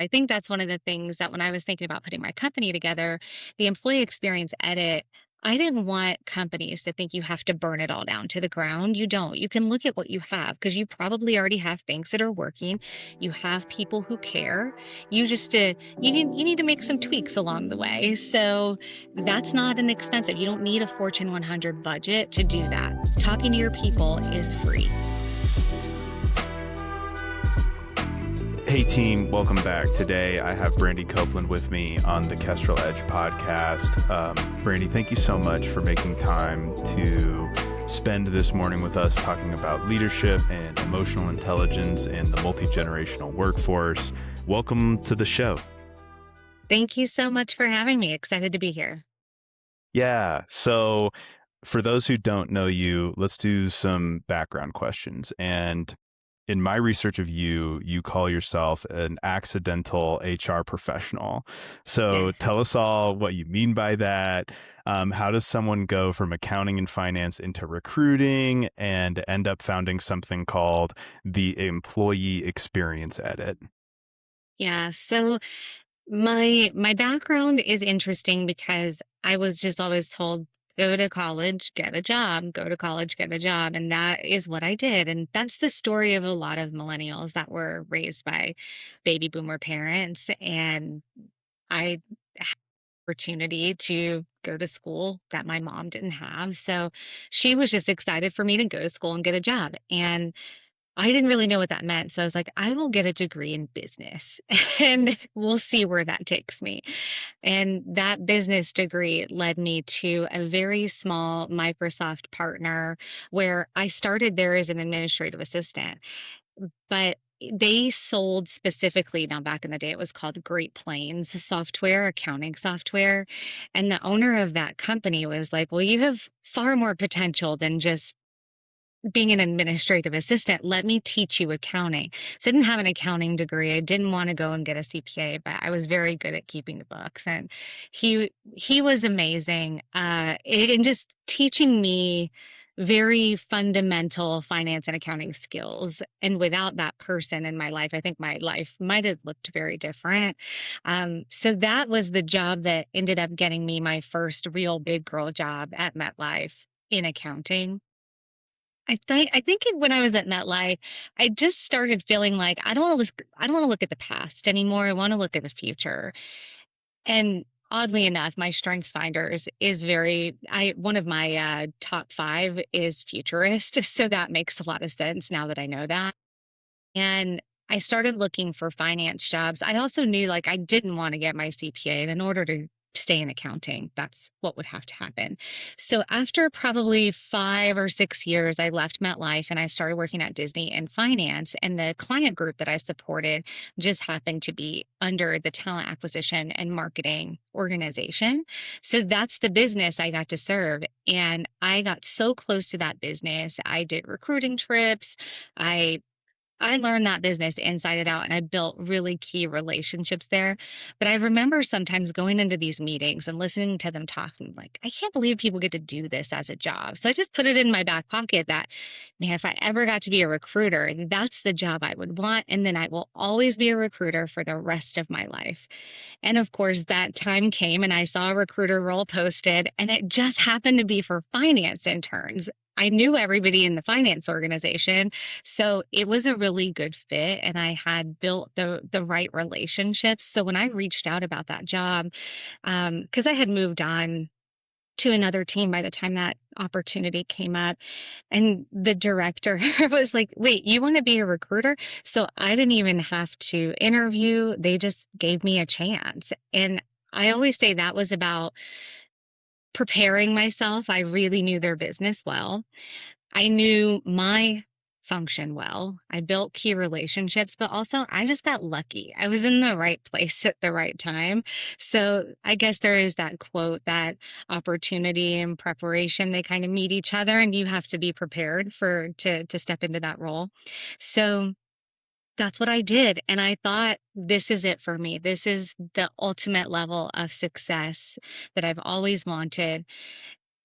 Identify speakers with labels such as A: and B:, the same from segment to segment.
A: I think that's one of the things that when I was thinking about putting my company together, the employee experience edit, I didn't want companies to think you have to burn it all down to the ground. You don't. You can look at what you have because you probably already have things that are working. You have people who care. You need to make some tweaks along the way. So that's not an expensive. You don't need a Fortune 100 budget to do that. Talking to your people is free.
B: Hey team, welcome back. Today I have Brandi Copeland with me on the Kestrel Edge podcast. Brandi, thank you so much for making time to spend this morning with us talking about leadership and emotional intelligence in the multi-generational workforce. Welcome to the show.
A: Thank you so much for having me. Excited to be here.
B: Yeah, so for those who don't know you, let's do some background questions. And in my research of you, you call yourself an accidental HR professional. So
A: Yes.
B: tell us all what you mean by that. How does someone go from accounting and finance into recruiting and end up founding something called the Employee Experience Edit?
A: Yeah. So my background is interesting because I was just always told go to college, get a job, go to college, get a job, and that is what I did. And that's the story of a lot of millennials that were raised by baby boomer parents. And I had opportunity to go to school that my mom didn't have. So she was just excited for me to go to school and get a job. And I didn't really know what that meant, so I was like, "I will get a degree in business, and we'll see where that takes me." And that business degree led me to a very small Microsoft partner where I started there as an administrative assistant, but they sold specifically now back in the day, it was called Great Plains software, accounting software, and the owner of that company was like, "Well, you have far more potential than just being an administrative assistant, let me teach you accounting." So I didn't have an accounting degree. I didn't want to go and get a CPA, but I was very good at keeping the books. And he was amazing. And just teaching me very fundamental finance and accounting skills. And without that person in my life, I think my life might have looked very different. So that was the job that ended up getting me my first real big girl job at MetLife in accounting. When I was at MetLife, I just started feeling like I don't wanna look at the past anymore, I wanna look at the future. And oddly enough, my strengths finders is very I one of my, top 5 is futurist, so that makes a lot of sense now that I know that. And I started looking for finance jobs. I also knew like I didn't want to get my CPA, and in order to stay in accounting, that's what would have to happen. So after probably 5 or 6 years, I left MetLife and I started working at Disney in finance. And the client group that I supported just happened to be under the talent acquisition and marketing organization. So that's the business I got to serve. And I got so close to that business. I did recruiting trips. I I learned that business inside and out, and I built really key relationships there. But I remember sometimes going into these meetings and listening to them talking, like, I can't believe people get to do this as a job. So I just put it in my back pocket that, man, if I ever got to be a recruiter, that's the job I would want. And then I will always be a recruiter for the rest of my life. And of course, that time came and I saw a recruiter role posted, and it just happened to be for finance interns. I knew everybody in the finance organization, so it was a really good fit, and I had built the right relationships. So when I reached out about that job, because I had moved on to another team by the time that opportunity came up, and the director was like, "Wait, you want to be a recruiter?" So I didn't even have to interview; they just gave me a chance. And I always say that was about preparing myself. I really knew their business well. I knew my function well. I built key relationships, but also I just got lucky. I was in the right place at the right time. So I guess there is that quote that opportunity and preparation, they kind of meet each other and you have to be prepared to step into that role. So that's what I did. And I thought, this is it for me. This is the ultimate level of success that I've always wanted.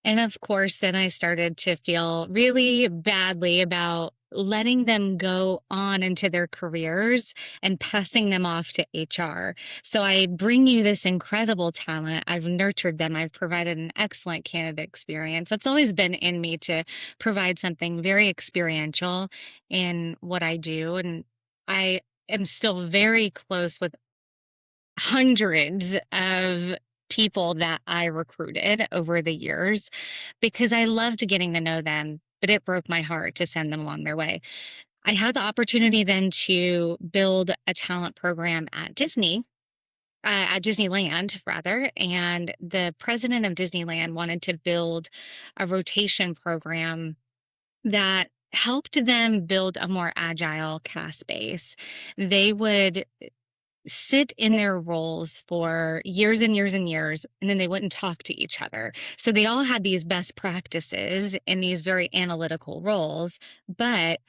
A: And of course, then I started to feel really badly about letting them go on into their careers and passing them off to HR. So I bring you this incredible talent. I've nurtured them. I've provided an excellent candidate experience. That's always been in me to provide something very experiential in what I do. And I am still very close with hundreds of people that I recruited over the years because I loved getting to know them, but it broke my heart to send them along their way. I had the opportunity then to build a talent program at at Disneyland rather, and the president of Disneyland wanted to build a rotation program that helped them build a more agile cast base. They would sit in their roles for years and years and years, and then they wouldn't talk to each other. So they all had these best practices in these very analytical roles, but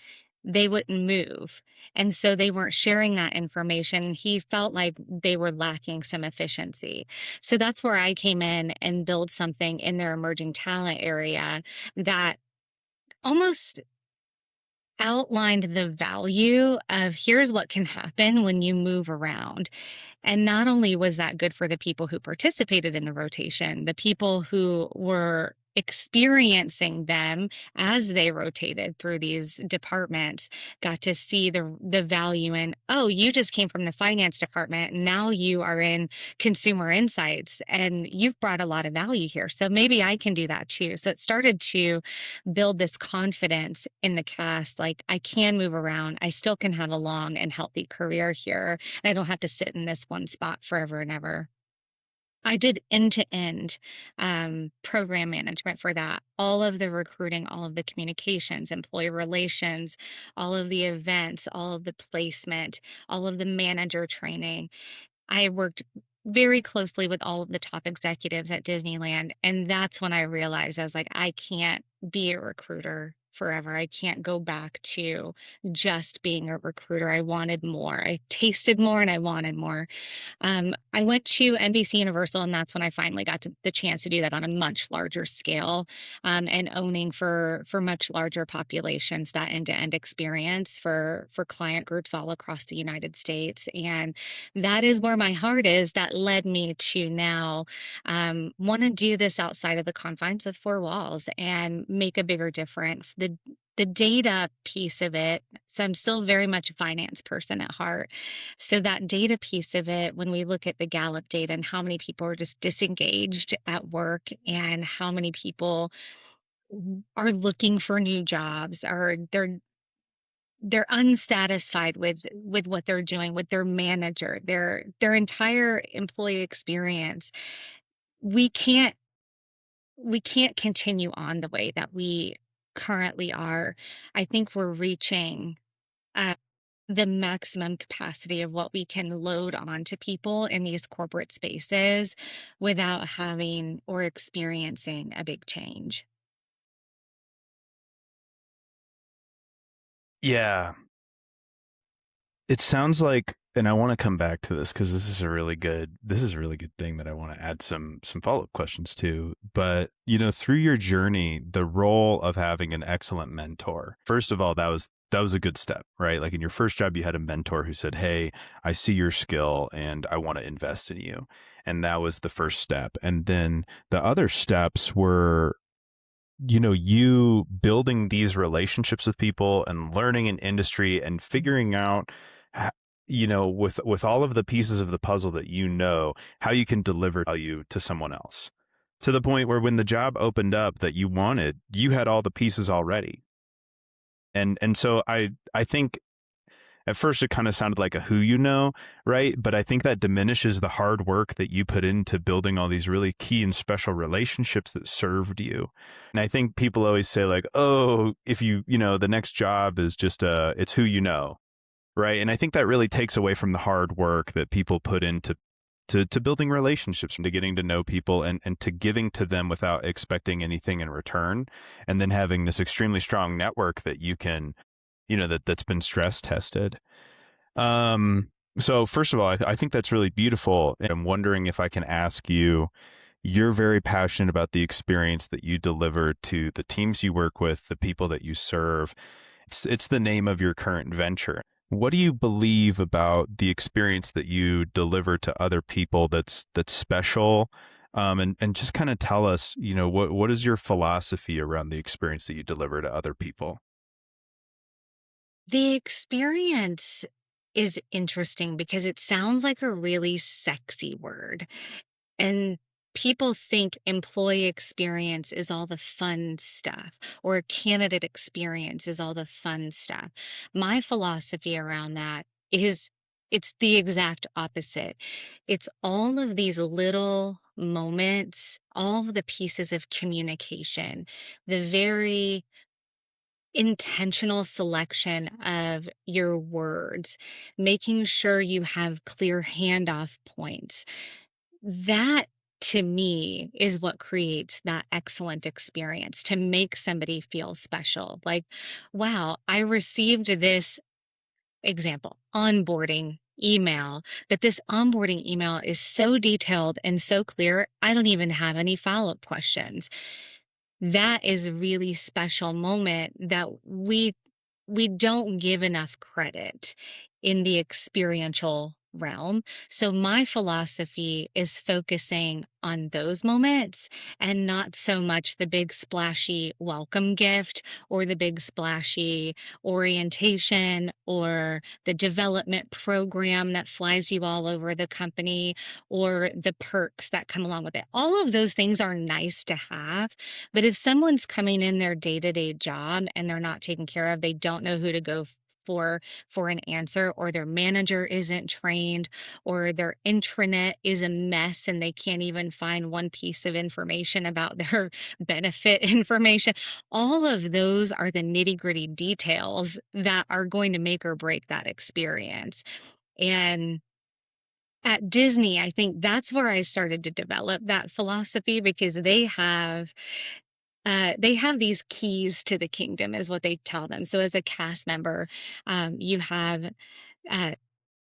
A: they wouldn't move. And so they weren't sharing that information. He felt like they were lacking some efficiency. So that's where I came in and built something in their emerging talent area that almost outlined the value of here's what can happen when you move around. And not only was that good for the people who participated in the rotation, the people who were experiencing them as they rotated through these departments got to see the value in, oh, you just came from the finance department and now you are in consumer insights and you've brought a lot of value here. So maybe I can do that too. So it started to build this confidence in the cast, like I can move around. I still can have a long and healthy career here. I don't have to sit in this one spot forever and ever. I did end-to-end program management for that. All of the recruiting, all of the communications, employee relations, all of the events, all of the placement, all of the manager training. I worked very closely with all of the top executives at Disneyland. And that's when I realized I was like, I can't be a recruiter forever. I can't go back to just being a recruiter. I wanted more. I tasted more and I wanted more. I went to NBC Universal, and that's when I finally got the chance to do that on a much larger scale, and owning for much larger populations that end-to-end experience for client groups all across the United States. And that is where my heart is. That led me to now want to do this outside of the confines of four walls and make a bigger difference. The data piece of it, so I'm still very much a finance person at heart. So that data piece of it, when we look at the Gallup data and how many people are just disengaged at work and how many people are looking for new jobs, or they're unsatisfied with what they're doing with their manager, their entire employee experience. We can't we can't continue on the way that we currently are. I think we're reaching uh, the maximum capacity of what we can load onto people in these corporate spaces without having or experiencing a big change.
B: Yeah. It sounds like, and I want to come back to this because this is a really good thing that I want to add some follow-up questions to. But, through your journey, the role of having an excellent mentor, first of all, that was a good step, right? Like in your first job, you had a mentor who said, hey, I see your skill and I want to invest in you. And that was the first step. And then the other steps were, you building these relationships with people and learning an industry and figuring out, with all of the pieces of the puzzle that how you can deliver value to someone else, to the point where when the job opened up that you wanted, you had all the pieces already. And so I think at first it kind of sounded like a right? But I think that diminishes the hard work that you put into building all these really key and special relationships that served you. And I think people always say like, oh, if the next job is just it's who you know, right? And I think that really takes away from the hard work that people put into to building relationships and to getting to know people and to giving to them without expecting anything in return. And then having this extremely strong network that you can, that's been stress tested. So first of all, I think that's really beautiful. And I'm wondering if I can ask you, you're very passionate about the experience that you deliver to the teams you work with, the people that you serve. It's the name of your current venture. What do you believe about the experience that you deliver to other people that's special? And just kind of tell us, what is your philosophy around the experience that you deliver to other people?
A: The experience is interesting because it sounds like a really sexy word. And people think employee experience is all the fun stuff, or candidate experience is all the fun stuff. My philosophy around that is it's the exact opposite. It's all of these little moments, all of the pieces of communication, the very intentional selection of your words, making sure you have clear handoff points. That to me is what creates that excellent experience to make somebody feel special. Like, wow, I received this example onboarding email, but this onboarding email is so detailed and so clear, I don't even have any follow up questions. That is a really special moment that we don't give enough credit in the experiential realm. So my philosophy is focusing on those moments and not so much the big splashy welcome gift or the big splashy orientation or the development program that flies you all over the company or the perks that come along with it. All of those things are nice to have, but if someone's coming in their day-to-day job and they're not taken care of, they don't know who to go for an answer, or their manager isn't trained, or their intranet is a mess and they can't even find one piece of information about their benefit information. All of those are the nitty-gritty details that are going to make or break that experience. And at Disney, I think that's where I started to develop that philosophy because they have these keys to the kingdom, is what they tell them. So, as a cast member, you have uh,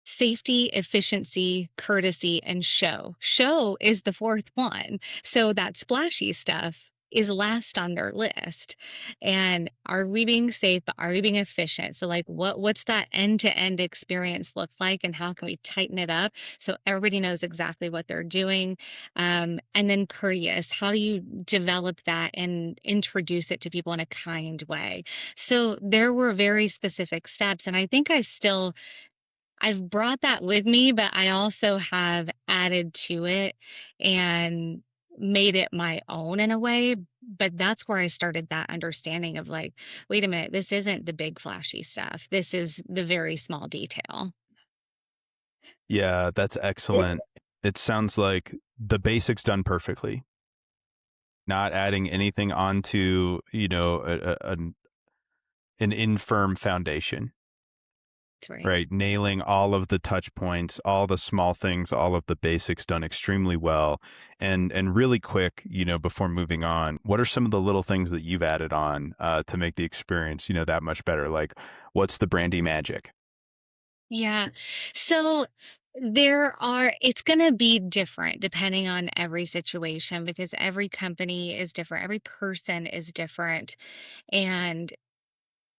A: safety, efficiency, courtesy, and show. Show is the fourth one. So that splashy stuff is last on their list. And are we being safe, but are we being efficient? So like what's that end-to-end experience look like and how can we tighten it up so everybody knows exactly what they're doing? And then courteous, how do you develop that and introduce it to people in a kind way? So there were very specific steps. And I think I've brought that with me, but I also have added to it and made it my own in a way. But that's where I started that understanding of like, wait a minute, this isn't the big flashy stuff. This is the very small detail.
B: Yeah, that's excellent. It sounds like the basics done perfectly, not adding anything onto, an infirm foundation,
A: That's right.
B: right? Nailing all of the touch points, all the small things, all of the basics done extremely well. And really quick, before moving on, what are some of the little things that you've added on to make the experience, that much better? Like, what's the Brandy magic?
A: Yeah. So it's going to be different depending on every situation because every company is different. Every person is different. And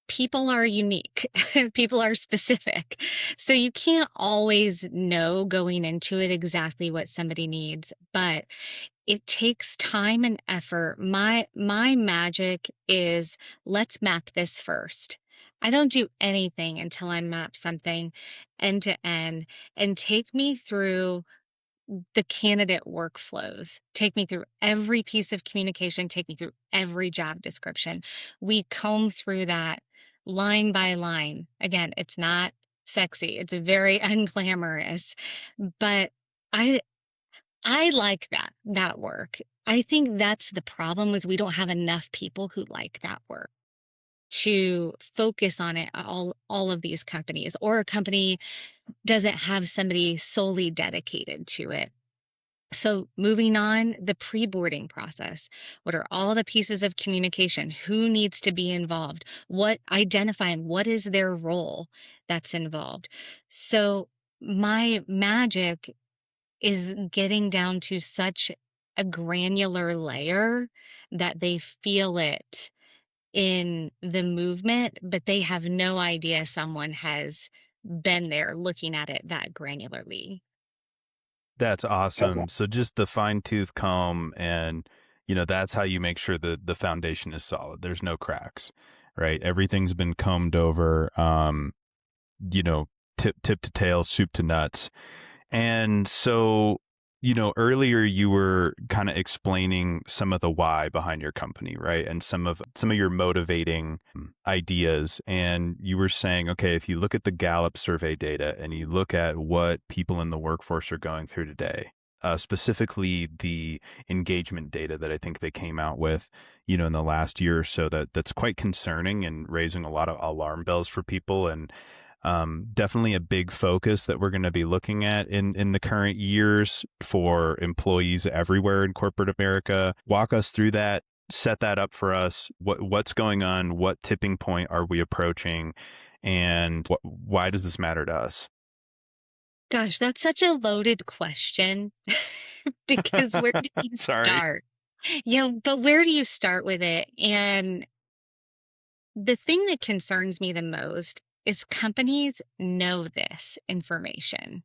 A: people are unique. People are specific. So you can't always know going into it exactly what somebody needs, but it takes time and effort. My magic is let's map this first. I don't do anything until I map something end to end and take me through the candidate workflows. Take me through every piece of communication, take me through every job description. We comb through that line by line. Again, it's not sexy. It's very unglamorous, but I I like that work. I think that's the problem is we don't have enough people who like that work to focus on it all of these companies, or a company doesn't have somebody solely dedicated to it. So, moving on, the pre boarding process. What are all the pieces of communication? Who needs to be involved? Identifying what is their role that's involved? So, my magic is getting down to such a granular layer that they feel it in the movement, but they have no idea someone has been there looking at it that granularly.
B: That's
C: Okay.
B: awesome. So just the fine tooth comb and that's how you make sure that the foundation is solid. There's no cracks, right? Everything's been combed over, you know, tip to tail, soup to nuts. And so, earlier you were kind of explaining some of the why behind your company, right? And some of your motivating ideas. And you were saying, okay, if you look at the Gallup survey data and you look at what people in the workforce are going through today, specifically the engagement data that I think they came out with, in the last year or so, that's quite concerning and raising a lot of alarm bells for people. And definitely a big focus that we're going to be looking at in the current years for employees everywhere in corporate America. Walk us through that, set that up for us. What's going on? What tipping point are we approaching? And why does this matter to us?
A: Gosh, that's such a loaded question because where do you
B: Sorry.
A: start? But where do you start with it? And the thing that concerns me the most is companies know this information.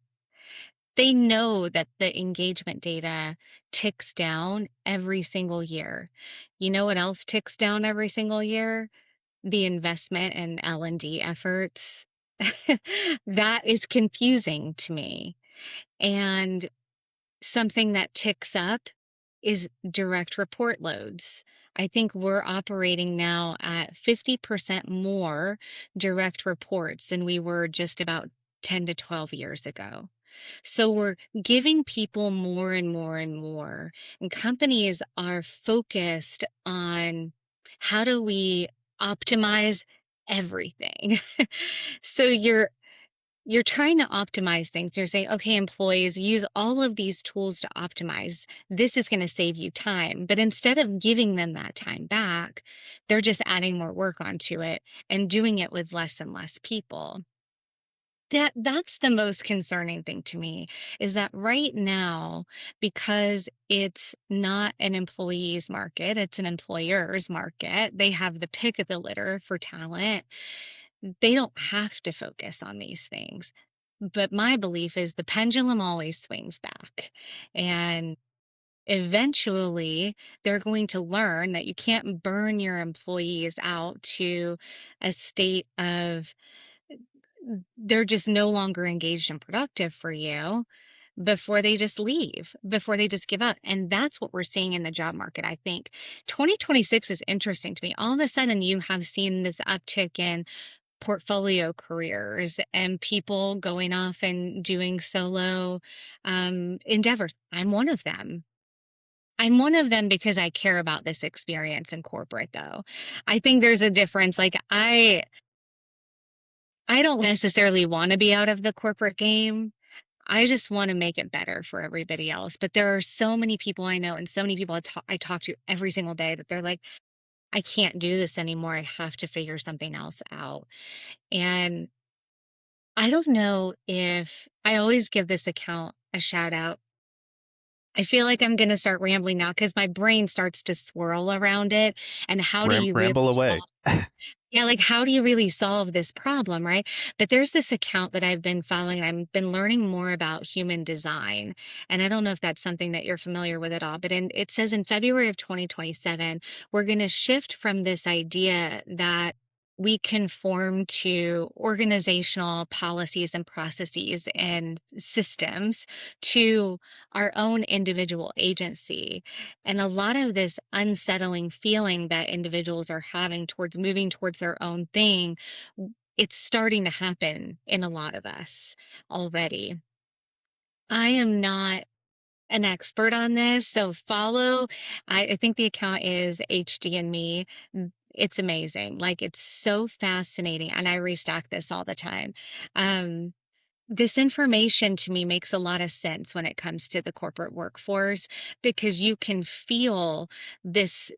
A: They know that the engagement data ticks down every single year. You know what else ticks down every single year? The investment and L&D efforts. That is confusing to me. And something that ticks up is direct report loads. I think we're operating now at 50% more direct reports than we were just about 10 to 12 years ago. So we're giving people more and more and more. And companies are focused on how do we optimize everything. So you're trying to optimize things. You're saying, okay, employees, use all of these tools to optimize. This is going to save you time. But instead of giving them that time back, they're just adding more work onto it and doing it with less and less people. That's the most concerning thing to me is that right now, because it's not an employee's market, it's an employer's market. They have the pick of the litter for talent. They don't have to focus on these things. But my belief is the pendulum always swings back. And eventually, they're going to learn that you can't burn your employees out to a state of they're just no longer engaged and productive for you before they just leave, before they just give up. And that's what we're seeing in the job market. I think 2026 is interesting to me. All of a sudden, you have seen this uptick in portfolio careers and people going off and doing solo endeavors. I'm one of them. I'm one of them because I care about this experience in corporate, though. I think there's a difference. Like, I don't necessarily want to be out of the corporate game. I just want to make it better for everybody else. But there are so many people I know and so many people I talk to every single day that they're like, I can't do this anymore. I have to figure something else out. And I don't know if I always give this account a shout out. I feel like I'm going to start rambling now because my brain starts to swirl around it. And how do you really
B: Ramble away.
A: solve yeah, like how do you really solve this problem, right? But there's this account that I've been following, and I've been learning more about human design. And I don't know if that's something that you're familiar with at all, but it says in February of 2027, we're going to shift from this idea that we conform to organizational policies and processes and systems to our own individual agency. And a lot of this unsettling feeling that individuals are having towards moving towards their own thing, it's starting to happen in a lot of us already. I am not an expert on this, so follow. I think the account is HD and me. It's amazing. Like it's so fascinating. And I restock this all the time. Um, this information to me makes a lot of sense when it comes to the corporate workforce because you can feel this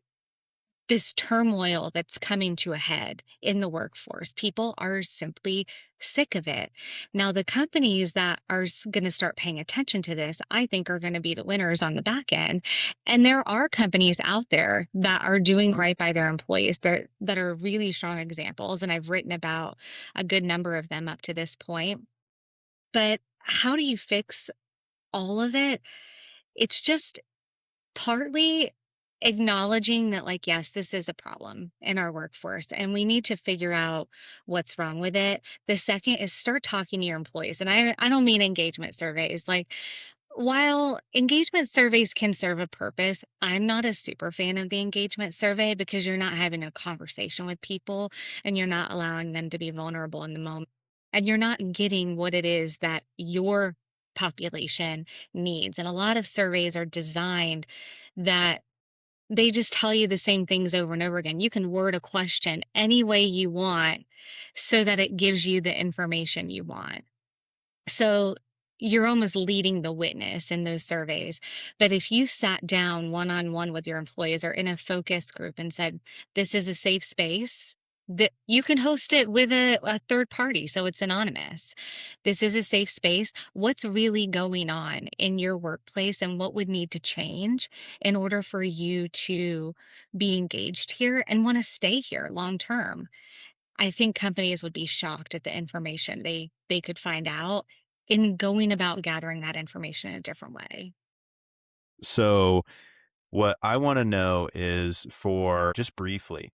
A: this turmoil that's coming to a head in the workforce. People are simply sick of it. Now, the companies that are going to start paying attention to this, I think, are going to be the winners on the back end. And there are companies out there that are doing right by their employees that are really strong examples. And I've written about a good number of them up to this point. But how do you fix all of it? It's just partly acknowledging that, like, yes, this is a problem in our workforce and we need to figure out what's wrong with it. The second is start talking to your employees. And I don't mean engagement surveys. Like, while engagement surveys can serve a purpose, I'm not a super fan of the engagement survey because you're not having a conversation with people and you're not allowing them to be vulnerable in the moment. And you're not getting what it is that your population needs. And a lot of surveys are designed that they just tell you the same things over and over again. You can word a question any way you want so that it gives you the information you want. So you're almost leading the witness in those surveys. But if you sat down one on one with your employees or in a focus group and said, this is a safe space, that you can host it with a third party, so it's anonymous. This is a safe space. What's really going on in your workplace and what would need to change in order for you to be engaged here and want to stay here long term? I think companies would be shocked at the information they could find out in going about gathering that information in a different way.
B: So, what I want to know is for just briefly,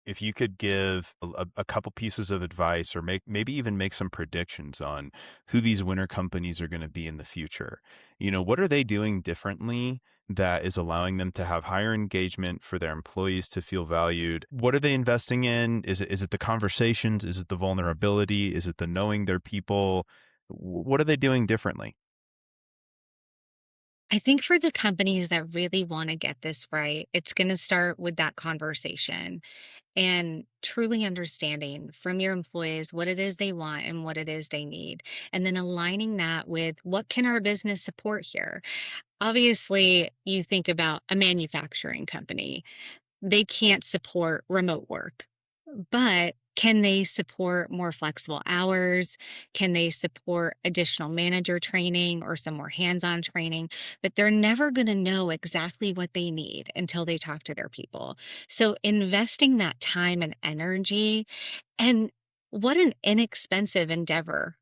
B: if you could give a couple pieces of advice or maybe even make some predictions on who these winner companies are going to be in the future. What are they doing differently that is allowing them to have higher engagement for their employees to feel valued? What are they investing in? Is it the conversations? Is it the vulnerability? Is it the knowing their people? What are they doing differently?
A: I think for the companies that really want to get this right, it's going to start with that conversation and truly understanding from your employees what it is they want and what it is they need. And then aligning that with what can our business support here? Obviously, you think about a manufacturing company, they can't support remote work. But can they support more flexible hours? Can they support additional manager training or some more hands on training? But they're never going to know exactly what they need until they talk to their people. So investing that time and energy, and what an inexpensive endeavor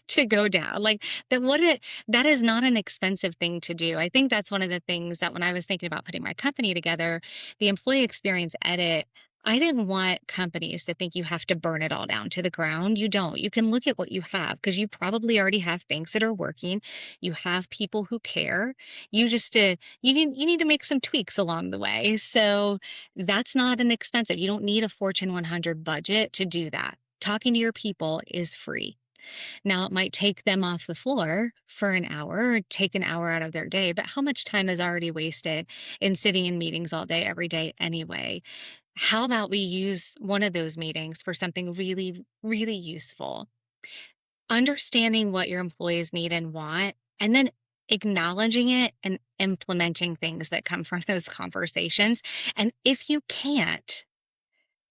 A: to go down. Like that is not an expensive thing to do. I think that's one of the things that when I was thinking about putting my company together, the employee experience edit, I didn't want companies to think you have to burn it all down to the ground. You don't. You can look at what you have because you probably already have things that are working. You have people who care. You need to make some tweaks along the way. So that's not an expensive. You don't need a Fortune 100 budget to do that. Talking to your people is free. Now, it might take them off the floor for an hour or take an hour out of their day, but how much time is already wasted in sitting in meetings all day, every day anyway? How about we use one of those meetings for something really, really useful? Understanding what your employees need and want, and then acknowledging it and implementing things that come from those conversations. And if you can't,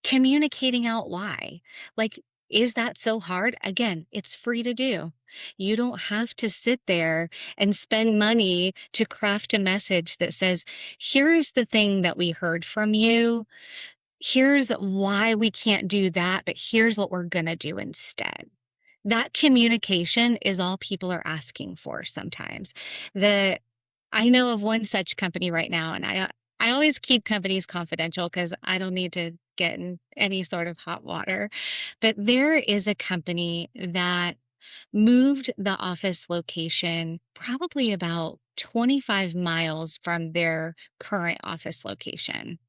A: communicating out why. Like, is that so hard? Again, it's free to do. You don't have to sit there and spend money to craft a message that says, here's the thing that we heard from you. Here's why we can't do that, but here's what we're going to do instead. That communication is all people are asking for sometimes. The I know of one such company right now, and I always keep companies confidential because I don't need to get in any sort of hot water. But there is a company that moved the office location probably about 25 miles from their current office location.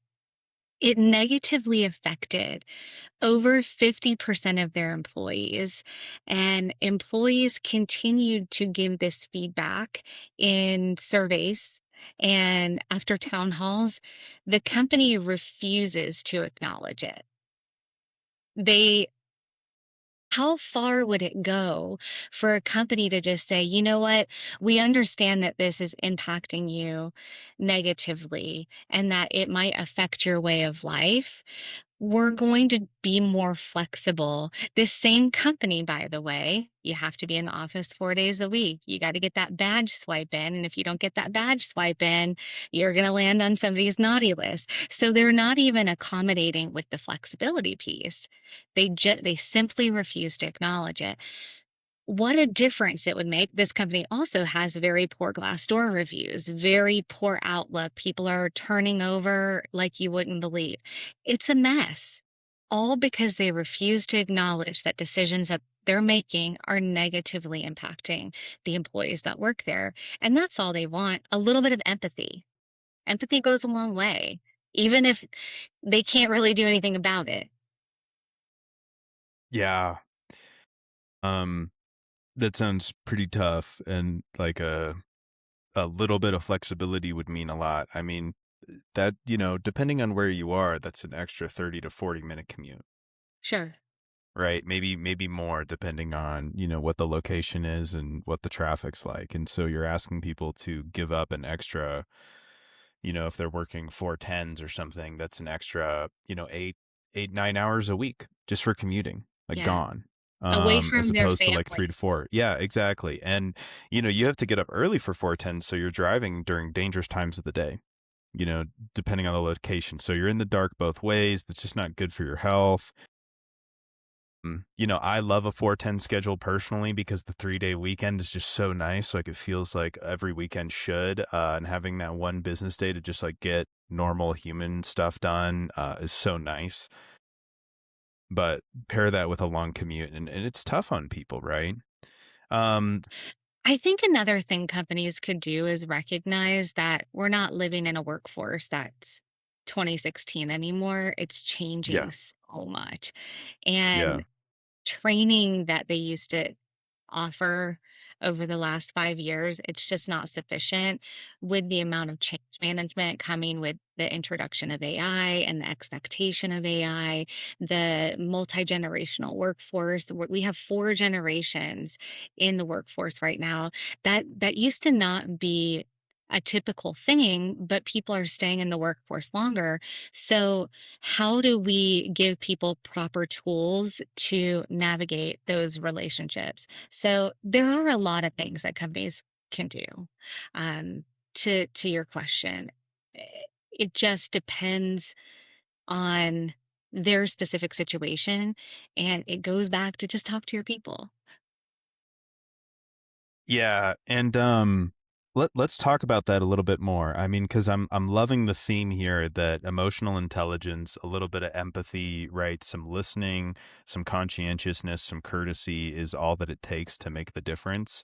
A: It negatively affected over 50% of their employees, and employees continued to give this feedback in surveys and after town halls. The company refuses to acknowledge it. They How far would it go for a company to just say, you know what, we understand that this is impacting you negatively and that it might affect your way of life. We're going to be more flexible. This same company, by the way, you have to be in the office 4 days a week. You got to get that badge swipe in. And if you don't get that badge swipe in, you're going to land on somebody's naughty list. So they're not even accommodating with the flexibility piece. They simply refuse to acknowledge it. What a difference it would make. This company also has very poor Glassdoor reviews, very poor outlook. People are turning over like you wouldn't believe. It's a mess, all because they refuse to acknowledge that decisions that they're making are negatively impacting the employees that work there. And that's all they want, a little bit of empathy. Empathy goes a long way, even if they can't really do anything about it.
B: Yeah. Um, that sounds pretty tough, and like a little bit of flexibility would mean a lot. I mean, that, depending on where you are, that's an extra 30 to 40-minute commute,
A: Sure.
B: right? Maybe more depending on, what the location is and what the traffic's like. And so you're asking people to give up an extra, if they're working 4 10s or something, that's an extra, 8 9 hours a week just for commuting, like
A: Yeah.
B: gone.
A: Away
B: As
A: from their
B: opposed to like three
A: family.
B: to four. Yeah, exactly. And, you have to get up early for 4 10s. So you're driving during dangerous times of the day, you know, depending on the location. So you're in the dark both ways. That's just not good for your health. I love a 4 10 schedule personally because the 3-day weekend is just so nice. Like it feels like every weekend should. And having that one business day to just like get normal human stuff done is so nice. But pair that with a long commute and it's tough on people, right? Um,
A: I think another thing companies could do is recognize that we're not living in a workforce that's 2016 anymore. It's
B: yeah,
A: changing so much.
B: yeah.
A: And training that they used to offer over the last 5 years, it's just not sufficient with the amount of change management coming with the introduction of AI and the expectation of AI, the multi-generational workforce. We have 4 generations in the workforce right now. That used to not be a typical thing, but people are staying in the workforce longer. So how do we give people proper tools to navigate those relationships? So there are a lot of things that companies can do. Um, to your question, it just depends on their specific situation, and it goes back to just talk to your people.
B: Yeah, and let's talk about that a little bit more. I mean, because I'm loving the theme here that emotional intelligence, a little bit of empathy, right? Some listening, some conscientiousness, some courtesy is all that it takes to make the difference.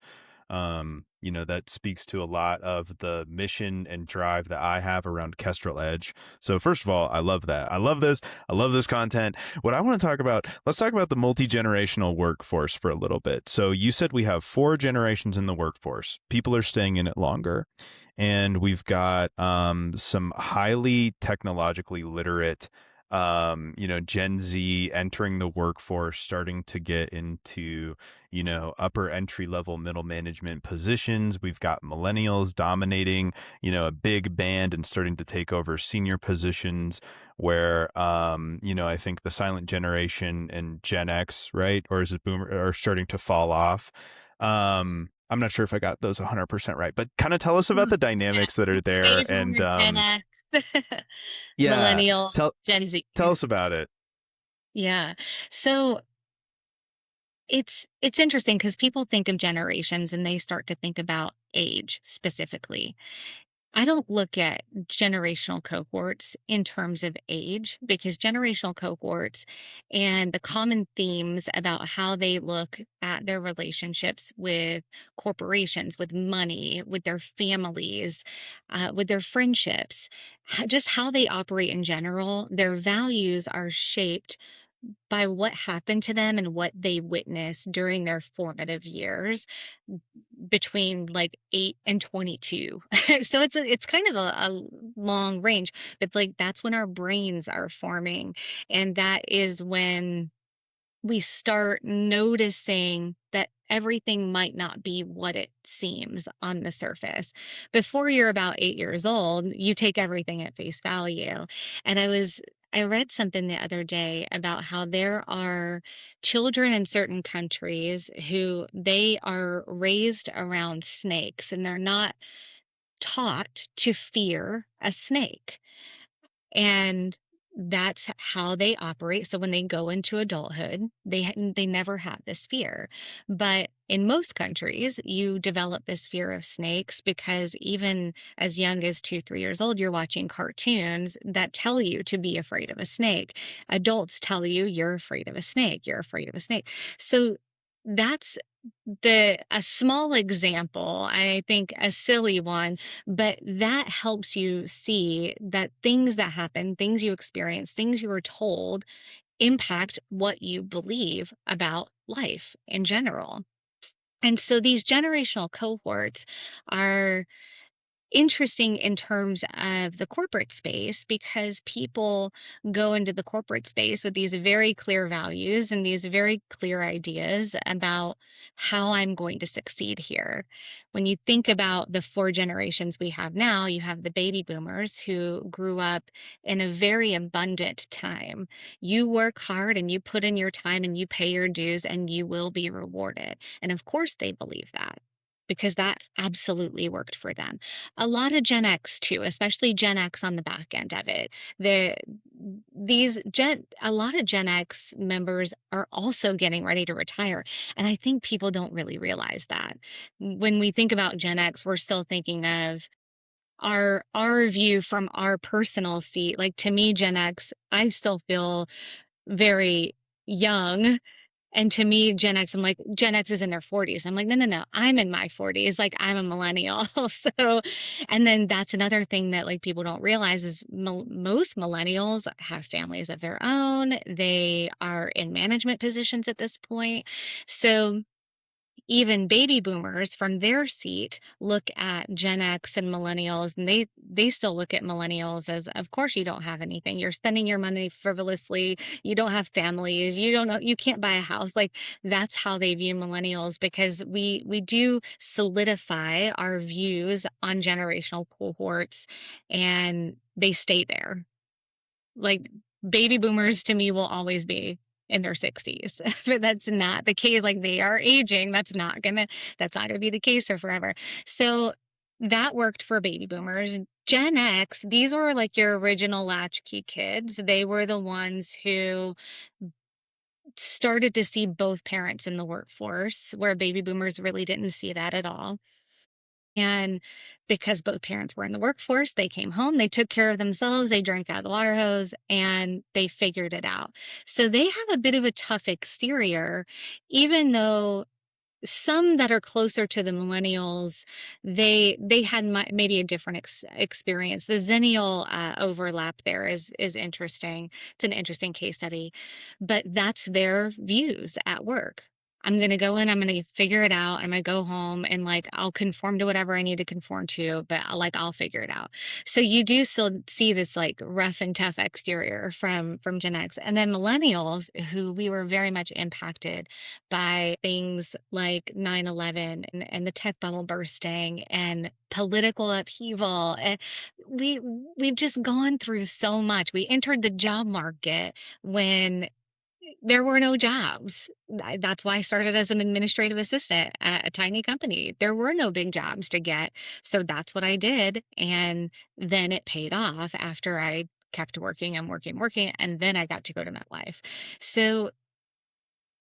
B: That speaks to a lot of the mission and drive that I have around Kestrel Edge. So first of all, I love that. I love this. I love this content. What I want to talk about, let's talk about the multi-generational workforce for a little bit. So you said we have 4 generations in the workforce. People are staying in it longer. And we've got some highly technologically literate Gen Z entering the workforce, starting to get into, upper entry level middle management positions. We've got millennials dominating, a big band and starting to take over senior positions where, I think the silent generation and Gen X, right? Or is it boomer are starting to fall off. I'm not sure if I got those 100% right, but kind of tell us about
A: Mm,
B: the
A: yeah.
B: dynamics that are there.
A: Baby
B: And
A: boomer, Gen X,
B: yeah,
A: millennial,
B: tell
A: Gen Z.
B: tell us about it.
A: Yeah. So it's interesting because people think of generations and they start to think about age specifically. I don't look at generational cohorts in terms of age because generational cohorts and the common themes about how they look at their relationships with corporations, with money, with their families, with their friendships, just how they operate in general, their values are shaped by what happened to them and what they witnessed during their formative years between like 8 and 22. So it's kind of a long range, but like that's when our brains are forming, and that is when we start noticing that everything might not be what it seems on the surface. Before you're about 8 years old, you take everything at face value. And I read something the other day about how there are children in certain countries who they are raised around snakes and they're not taught to fear a snake. And that's how they operate. So when they go into adulthood, they never have this fear. But in most countries, you develop this fear of snakes because even as young as 2, 3 years old, you're watching cartoons that tell you to be afraid of a snake. Adults tell you you're afraid of a snake. You're afraid of a snake. So that's a small example, I think a silly one, but that helps you see that things that happen, things you experience, things you were told impact what you believe about life in general. And so these generational cohorts are interesting in terms of the corporate space because people go into the corporate space with these very clear values and these very clear ideas about how I'm going to succeed here. When you think about the four generations we have now, you have the baby boomers who grew up in a very abundant time. You work hard and you put in your time and you pay your dues and you will be rewarded. And of course, they believe that because that absolutely worked for them. A lot of Gen X too, especially Gen X on the back end of it. The these Gen A lot of Gen X members are also getting ready to retire, and I think people don't really realize that. When we think about Gen X, we're still thinking of our view from our personal seat. Like to me, Gen X, I still feel very young and to me, Gen X, I'm like, Gen X is in their 40s. I'm like, no, no, no, I'm in my 40s. Like, I'm a millennial. So, and then that's another thing that like people don't realize is most millennials have families of their own. They are in management positions at this point. So, even baby boomers from their seat look at Gen X and millennials and they still look at millennials as of course you don't have anything. You're spending your money frivolously. You don't have families. You don't know you can't buy a house. Like that's how they view millennials because we do solidify our views on generational cohorts and they stay there. Like, baby boomers to me will always be in their 60s, but that's not the case, like, they are aging, that's not gonna be the case for forever. So, that worked for baby boomers. Gen X, these were, like, your original latchkey kids. They were the ones who started to see both parents in the workforce, where baby boomers really didn't see that at all. And because both parents were in the workforce, they came home, they took care of themselves, they drank out of the water hose, and they figured it out. So they have a bit of a tough exterior, even though some that are closer to the millennials, they had maybe a different experience. The Zennial overlap there is interesting. It's an interesting case study, but that's their views at work. I'm gonna go in, I'm gonna figure it out. I'm gonna go home and like I'll conform to whatever I need to conform to, but I'll figure it out. So you do still see this like rough and tough exterior from Gen X, and then millennials who we were very much impacted by things like 9/11 and the tech bubble bursting and political upheaval. And we've just gone through so much. We entered the job market when there were no jobs. That's why I started as an administrative assistant at a tiny company. There were no big jobs to get. So that's what I did. And then it paid off after I kept working and working, working. And then I got to go to MetLife. So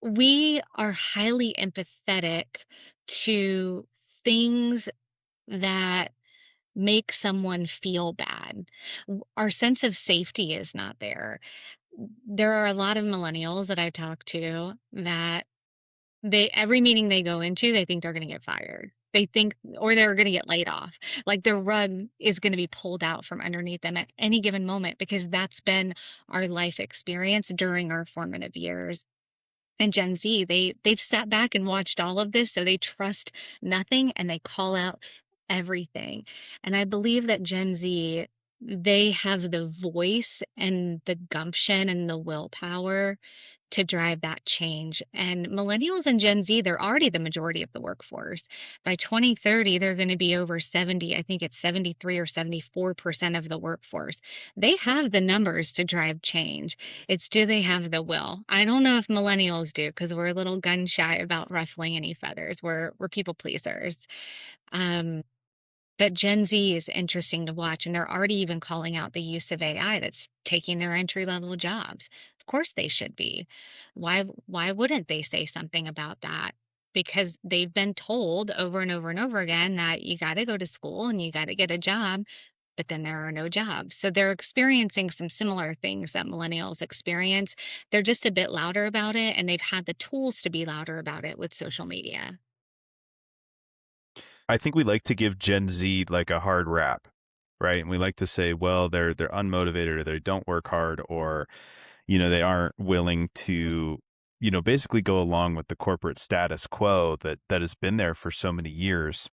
A: we are highly empathetic to things that make someone feel bad. Our sense of safety is not there. There are a lot of millennials that I talk to that they every meeting they go into, they think they're gonna get fired. They think or they're gonna get laid off. Like their rug is gonna be pulled out from underneath them at any given moment because that's been our life experience during our formative years. And Gen Z, they've sat back and watched all of this, so they trust nothing and they call out everything. And I believe that Gen Z, they have the voice and the gumption and the willpower to drive that change. And millennials and Gen Z, they're already the majority of the workforce. By 2030, they're going to be over 70, I think it's 73 or 74% of the workforce. They have the numbers to drive change. It's do they have the will? I don't know if millennials do because we're a little gun shy about ruffling any feathers. We're people pleasers. Um, but Gen Z is interesting to watch, and they're already even calling out the use of AI that's taking their entry level jobs. Of course they should be. Why wouldn't they say something about that? Because they've been told over and over and over again that you got to go to school and you got to get a job, but then there are no jobs. So they're experiencing some similar things that millennials experience. They're just a bit louder about it, and they've had the tools to be louder about it with social media.
B: I think we like to give Gen Z like a hard rap, right? And we like to say, well, they're unmotivated, or they don't work hard, or they aren't willing to, basically go along with the corporate status quo that has been there for so many years.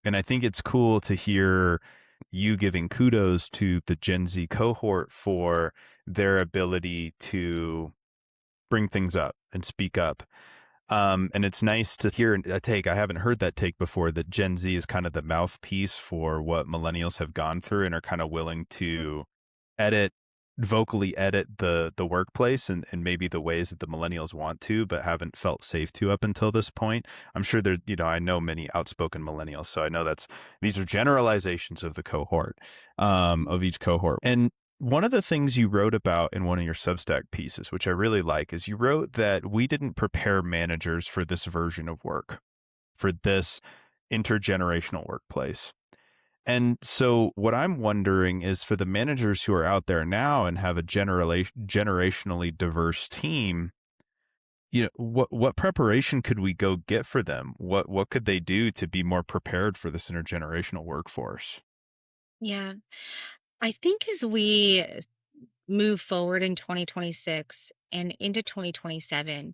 B: And I think it's cool to hear you giving kudos to the Gen Z cohort for their ability to bring things up and speak up. And it's nice to hear a take. I haven't heard that take before, that Gen Z is kind of the mouthpiece for what millennials have gone through and are kind of willing to edit, vocally edit the workplace and maybe the ways that the millennials want to, but haven't felt safe to up until this point. I'm sure there, I know many outspoken millennials, so I know these are generalizations of the cohort, of each cohort. And one of the things you wrote about in one of your Substack pieces, which I really like, is you wrote that we didn't prepare managers for this version of work, for this intergenerational workplace. And so what I'm wondering is, for the managers who are out there now and have a generationally diverse team, what preparation could we go get for them? What could they do to be more prepared for this intergenerational workforce?
A: Yeah. I think as we move forward in 2026 and into 2027,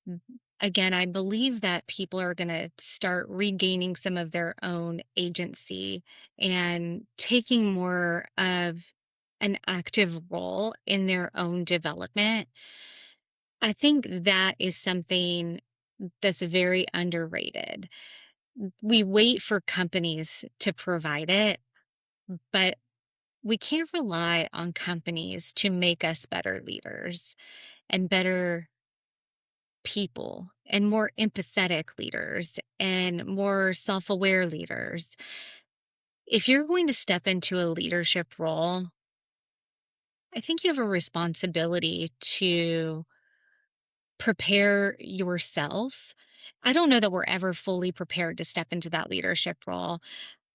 A: m- again, I believe that people are going to start regaining some of their own agency and taking more of an active role in their own development. I think that is something that's very underrated. We wait for companies to provide it, but we can't rely on companies to make us better leaders and better people and more empathetic leaders and more self aware leaders. If you're going to step into a leadership role, I think you have a responsibility to prepare yourself. I don't know that we're ever fully prepared to step into that leadership role.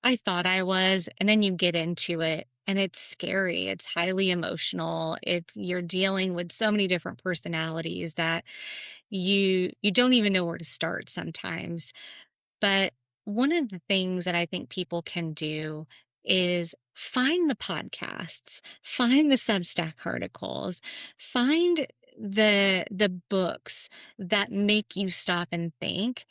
A: I thought I was, and then you get into it and it's scary. It's highly emotional. You're dealing with so many different personalities that you don't even know where to start sometimes. But one of the things that I think people can do is find the podcasts, find the Substack articles, find the books that make you stop and think,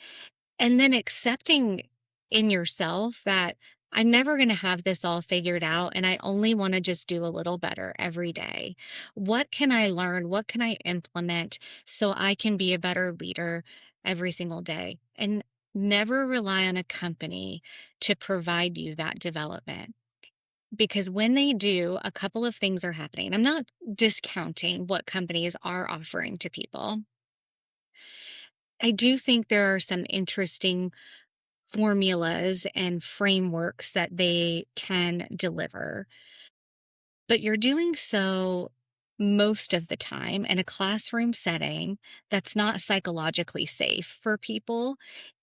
A: and then accepting in yourself that I'm never going to have this all figured out, and I only want to just do a little better every day. What can I learn? What can I implement so I can be a better leader every single day? And never rely on a company to provide you that development. Because when they do, a couple of things are happening. I'm not discounting what companies are offering to people. I do think there are some interesting formulas and frameworks that they can deliver, but you're doing so most of the time in a classroom setting that's not psychologically safe for people.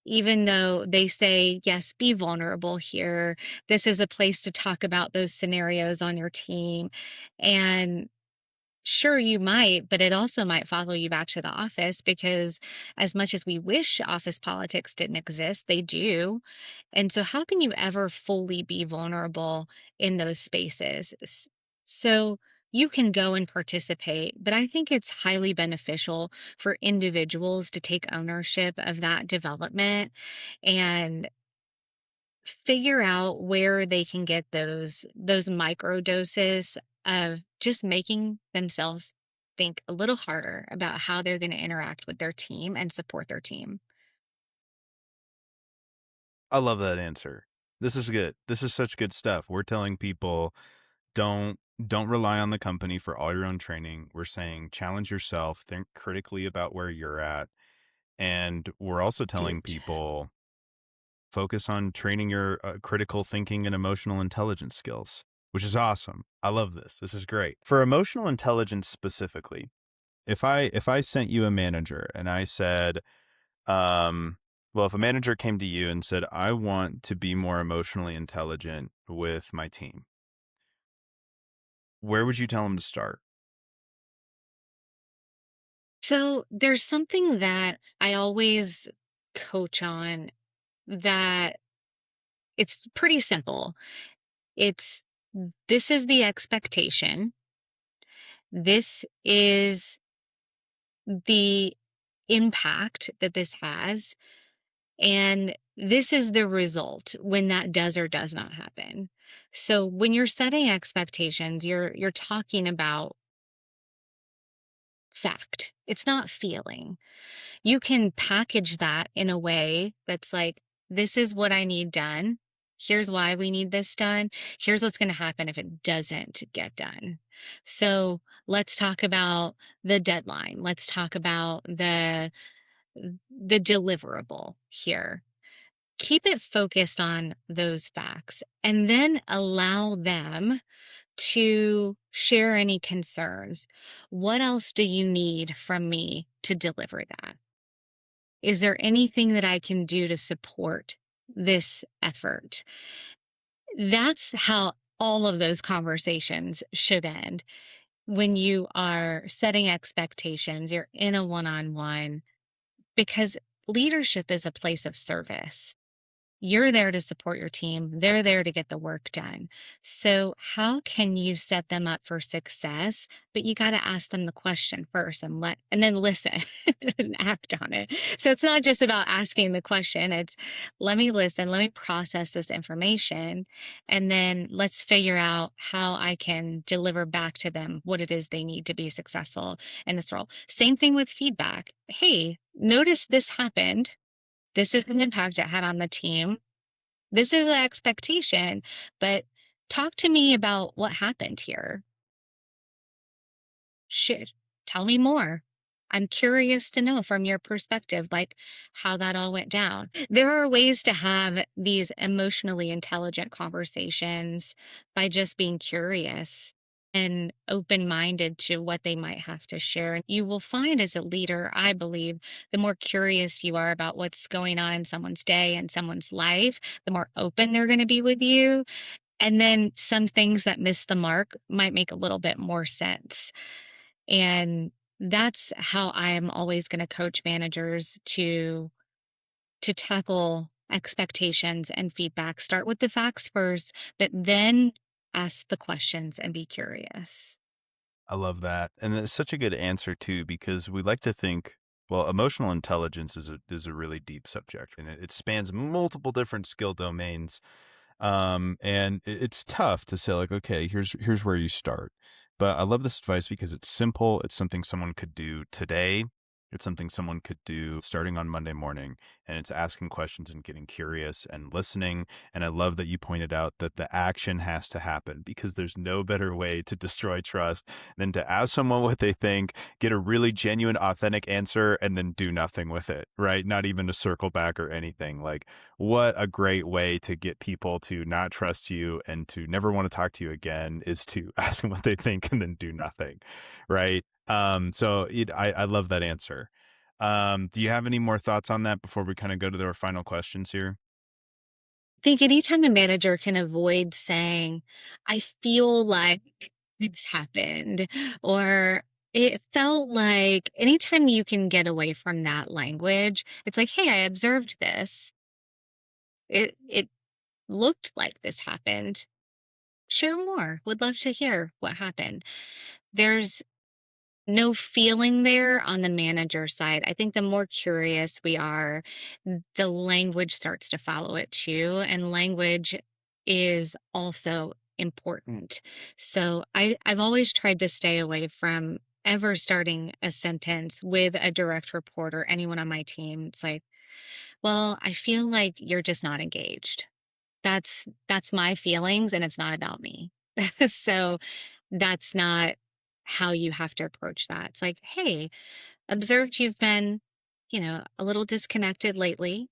A: Even though they say, yes, be vulnerable here. This is a place to talk about those scenarios on your team. And sure, you might, but it also might follow you back to the office because, as much as we wish office politics didn't exist, they do. And so, how can you ever fully be vulnerable in those spaces? So, you can go and participate, but I think it's highly beneficial for individuals to take ownership of that development and figure out where they can get those micro doses of just making themselves think a little harder about how they're going to interact with their team and support their team.
B: I love that answer. This is good. This is such good stuff. We're telling people don't rely on the company for all your own training. We're saying challenge yourself, think critically about where you're at. And we're also telling
A: Huge.
B: people focus on training your critical thinking and emotional intelligence skills, which is awesome. I love this. This is great. For emotional intelligence specifically, if I sent you a manager and I said, well, if a manager came to you and said, I want to be more emotionally intelligent with my team, where would you tell them to start?
A: So there's something that I always coach on that it's pretty simple. It's this is the expectation. This is the impact that this has. And this is the result when that does or does not happen. So when you're setting expectations, you're talking about fact. It's not feeling. You can package that in a way that's like, this is what I need done. Here's why we need this done. Here's what's going to happen if it doesn't get done. So let's talk about the deadline. Let's talk about the deliverable here. Keep it focused on those facts and then allow them to share any concerns. What else do you need from me to deliver that? Is there anything that I can do to support this effort? That's how all of those conversations should end. When you are setting expectations, you're in a one on one because leadership is a place of service. You're there to support your team. They're there to get the work done. So, how can you set them up for success? But you got to ask them the question first and then listen and act on it. So, it's not just about asking the question. It's let me listen, let me process this information, and then let's figure out how I can deliver back to them what it is they need to be successful in this role. Same thing with feedback. Hey, notice this happened. This is an impact it had on the team. This is an expectation, but talk to me about what happened here. Shit, tell me more. I'm curious to know from your perspective, like how that all went down. There are ways to have these emotionally intelligent conversations by just being curious and open minded to what they might have to share. And you will find as a leader, I believe, the more curious you are about what's going on in someone's day and someone's life, the more open they're going to be with you. And then some things that miss the mark might make a little bit more sense. And that's how I am always going to coach managers to tackle expectations and feedback. Start with the facts first, but then ask the questions and be curious.
B: I love that. And it's such a good answer too, because we like to think, well, emotional intelligence is a really deep subject and it spans multiple different skill domains. And it's tough to say like, okay, here's where you start. But I love this advice because it's simple. It's something someone could do today. It's something someone could do starting on Monday morning, and it's asking questions and getting curious and listening. And I love that you pointed out that the action has to happen because there's no better way to destroy trust than to ask someone what they think, get a really genuine, authentic answer, and then do nothing with it, right? Not even to circle back or anything. Like, what a great way to get people to not trust you and to never want to talk to you again is to ask them what they think and then do nothing, right? I love that answer. Do you have any more thoughts on that before we kind of go to our final questions here?
A: I think anytime a manager can avoid saying, I feel like this happened, or it felt like anytime you can get away from that language, it's like, hey, I observed this. It looked like this happened. Share more. Would love to hear what happened. There's no feeling there on the manager side. I think the more curious we are, the language starts to follow it too. And language is also important. So I've always tried to stay away from ever starting a sentence with a direct report or anyone on my team, it's like, well, I feel like you're just not engaged. That's my feelings and it's not about me. So that's not how you have to approach that. It's like, hey, observed you've been, a little disconnected lately.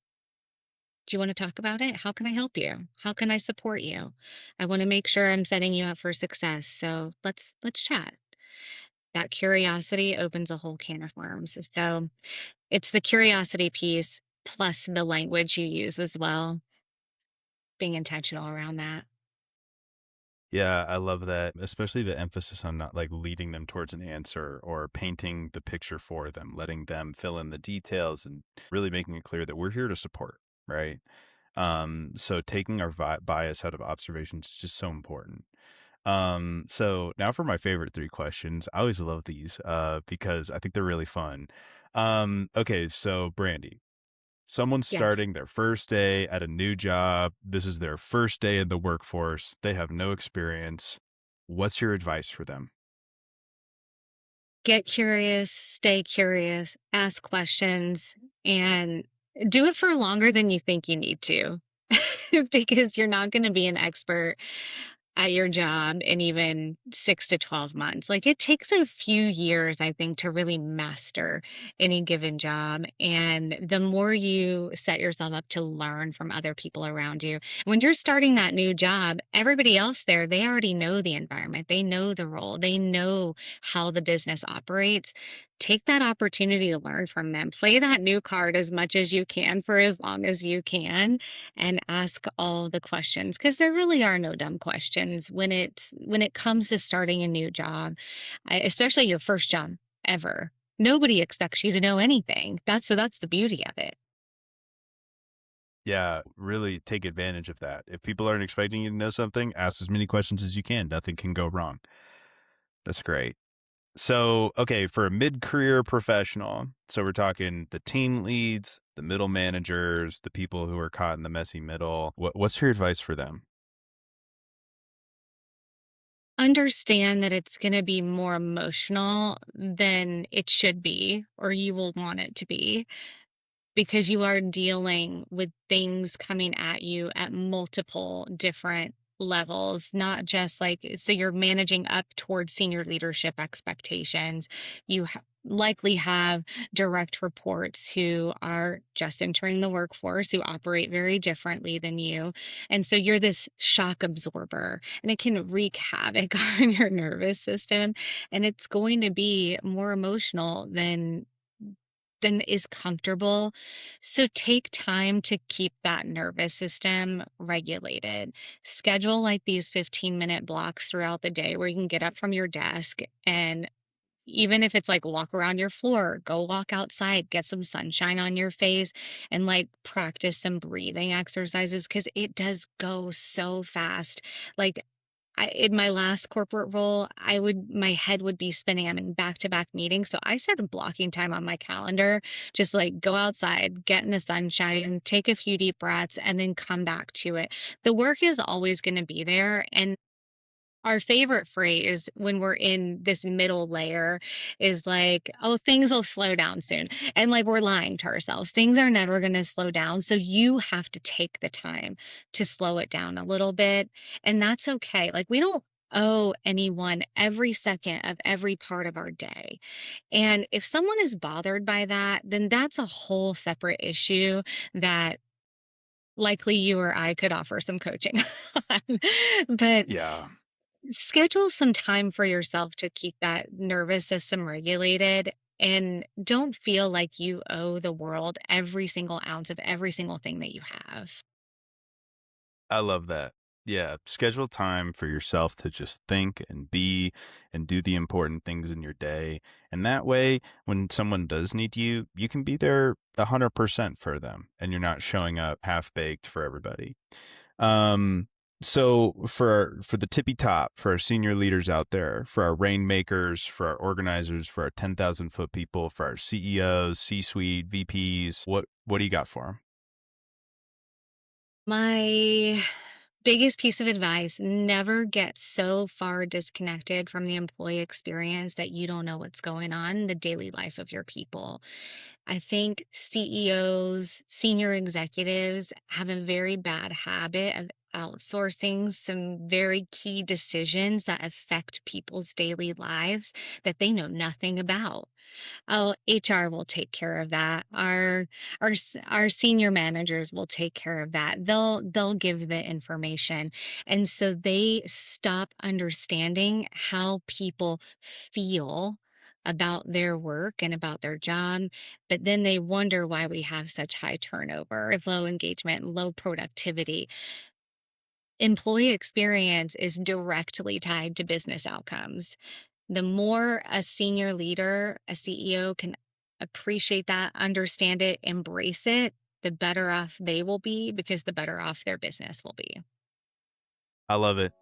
A: Do you want to talk about it? How can I help you? How can I support you? I want to make sure I'm setting you up for success. So let's chat. That curiosity opens a whole can of worms. So it's the curiosity piece plus the language you use as well, being intentional around that.
B: Yeah, I love that, especially the emphasis on not like leading them towards an answer or painting the picture for them, letting them fill in the details and really making it clear that we're here to support, right? So taking our bias out of observations is just so important. So now for my favorite three questions. I always love these because I think they're really fun. Okay, so Brandy, someone's
A: Yes.
B: starting their first day at a new job. This is their first day in the workforce. They have no experience. What's your advice for them?
A: Get curious, stay curious, ask questions, and do it for longer than you think you need to because you're not going to be an expert at your job in even 6 to 12 months. Like it takes a few years, I think, to really master any given job. And the more you set yourself up to learn from other people around you, when you're starting that new job, everybody else there, they already know the environment, they know the role, they know how the business operates. Take that opportunity to learn from them. Play that new card as much as you can for as long as you can and ask all the questions because there really are no dumb questions when it comes to starting a new job, especially your first job ever. Nobody expects you to know anything. That's the beauty of it.
B: Yeah, really take advantage of that. If people aren't expecting you to know something, ask as many questions as you can. Nothing can go wrong. That's great. So, okay, for a mid-career professional, so we're talking the team leads, the middle managers, the people who are caught in the messy middle. What's your advice for them?
A: Understand that it's going to be more emotional than it should be or you will want it to be because you are dealing with things coming at you at multiple different levels, not just like, so you're managing up towards senior leadership expectations. Likely have direct reports who are just entering the workforce, who operate very differently than you. And so you're this shock absorber, and it can wreak havoc on your nervous system. And it's going to be more emotional than is comfortable. So take time to keep that nervous system regulated. Schedule like these 15-minute blocks throughout the day where you can get up from your desk and even if it's like walk around your floor, go walk outside, get some sunshine on your face, and like practice some breathing exercises because it does go so fast. Like in my last corporate role, my head would be spinning. I'm in back-to-back meetings, so I started blocking time on my calendar, just like go outside, get in the sunshine, take a few deep breaths, and then come back to it. The work is always going to be there, and our favorite phrase when we're in this middle layer is like, "Oh, things will slow down soon." And like we're lying to ourselves. Things are never going to slow down. So you have to take the time to slow it down a little bit. And that's okay. Like we don't owe anyone every second of every part of our day. And if someone is bothered by that, then that's a whole separate issue that likely you or I could offer some coaching on. But
B: Yeah,
A: schedule some time for yourself to keep that nervous system regulated and don't feel like you owe the world every single ounce of every single thing that you have.
B: I love that. Yeah, schedule time for yourself to just think and be and do the important things in your day. And that way, when someone does need you, you can be there 100% for them and you're not showing up half baked for everybody. Um, so for the tippy top, for our senior leaders out there, for our rainmakers, for our organizers, for our 10,000-foot people, for our CEOs, C-suite, VPs, what do you got for them?
A: My Biggest piece of advice, never get so far disconnected from the employee experience that you don't know what's going on in the daily life of your people. I think CEOs, senior executives have a very bad habit of outsourcing some very key decisions that affect people's daily lives that they know nothing about. Oh, HR will take care of that. Our senior managers will take care of that. They'll give the information. And so they stop understanding how people feel about their work and about their job, but then they wonder why we have such high turnover, low engagement, low productivity. Employee experience is directly tied to business outcomes. The more a senior leader, a CEO can appreciate that, understand it, embrace it, the better off they will be because the better off their business will be.
B: I love it.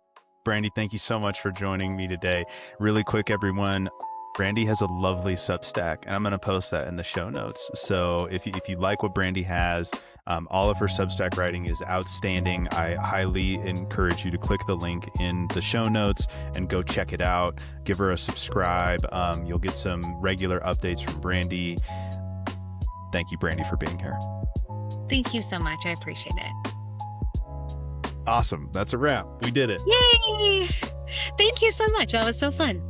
B: Brandi, thank you so much for joining me today. Really quick, everyone. Brandi has a lovely Substack, and I'm going to post that in the show notes. So if you like what Brandi has, all of her Substack writing is outstanding. I highly encourage you to click the link in the show notes and go check it out. Give her a subscribe. You'll get some regular updates from Brandi. Thank you, Brandi, for being here.
A: Thank you so much. I appreciate it.
B: Awesome. That's a wrap. We did it.
A: Yay! Thank you so much. That was so fun.